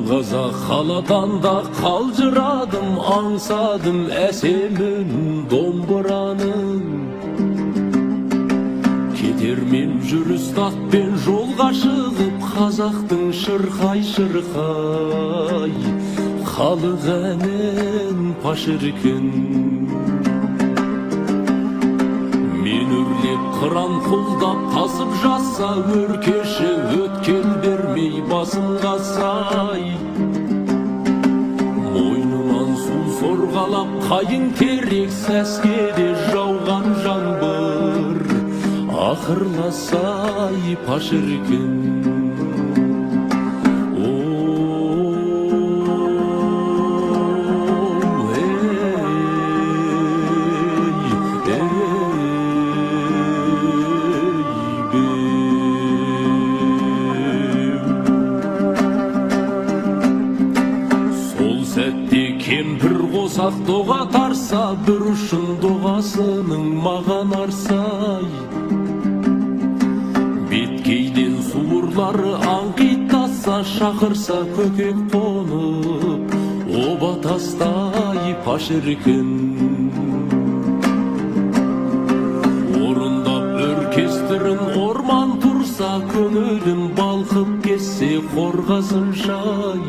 Dаңғаза қаладан да қалжырадым, аңсадым әсемін домбыраның. Кетермен жүріс атпен жолға шығып, қазақтың шырқай-шырқай халық әнін паш еркін. Мен үрлеп қыран құлдап тасып жатса, өркеші өткел бермей басымға сай. Мойнынан су сорғалап қайын терек, сәскеде жауған жаңбыр ақырласай паш еркін. Кемпір қосақ доға тарса, бір ұшын доғасының маған арсай. Беткейден суырлары аңқиттаса, шақырса көкек қонып, оба тастай паш еркін. Орындап оркестрін орман тұрса, көңілім балқып кетсе қорғасын шай.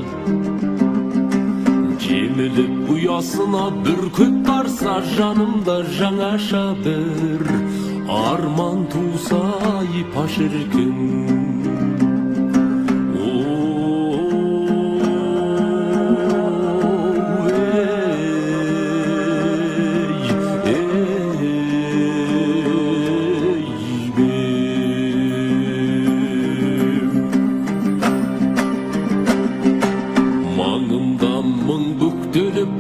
Жеміліп ұясына бүркіт тарса, жанымда жаңаша бір арман туса паш еркін.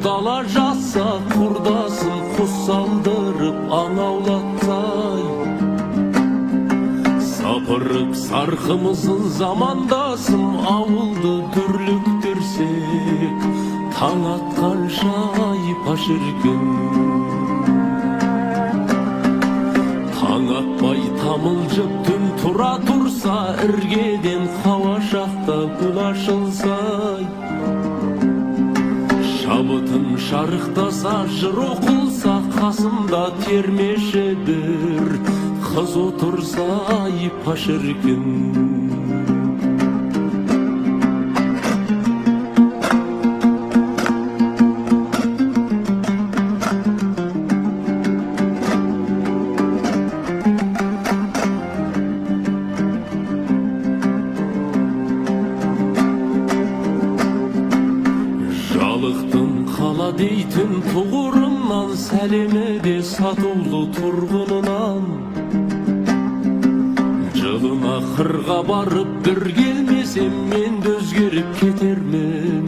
Дала жаса, құрдасын құс салдырып аң аулаттай. Сапырып сарқымызын замандасым, ауылды дүрліктірсек, таң атқанша паш еркін. Таң атпай тамылжып түн тұра тұрса, іргеден хауа шақта гүл ашылсай. Шабытым шарықтаса, жыр оқылса, қасымда термеші бір қыз отырса паш еркін. Жалықтың қала дейтін тұғырымнан, сәлемі де сатулы тұрғынынан. Жылына қырға барып бір келмесем, мен де өзгеріп кетермін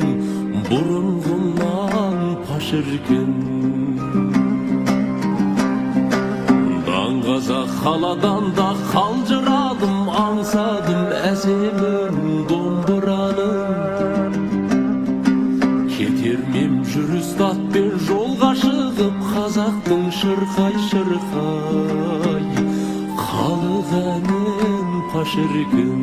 бұрынғымнан паш еркін. Даңғаза қаладан да қалжырадым, аңсадым әсемін домбыраның. Кетермем жүріс атпен жолға шығып, қазақтың шырқай-шырқай халық әнін паш еркін.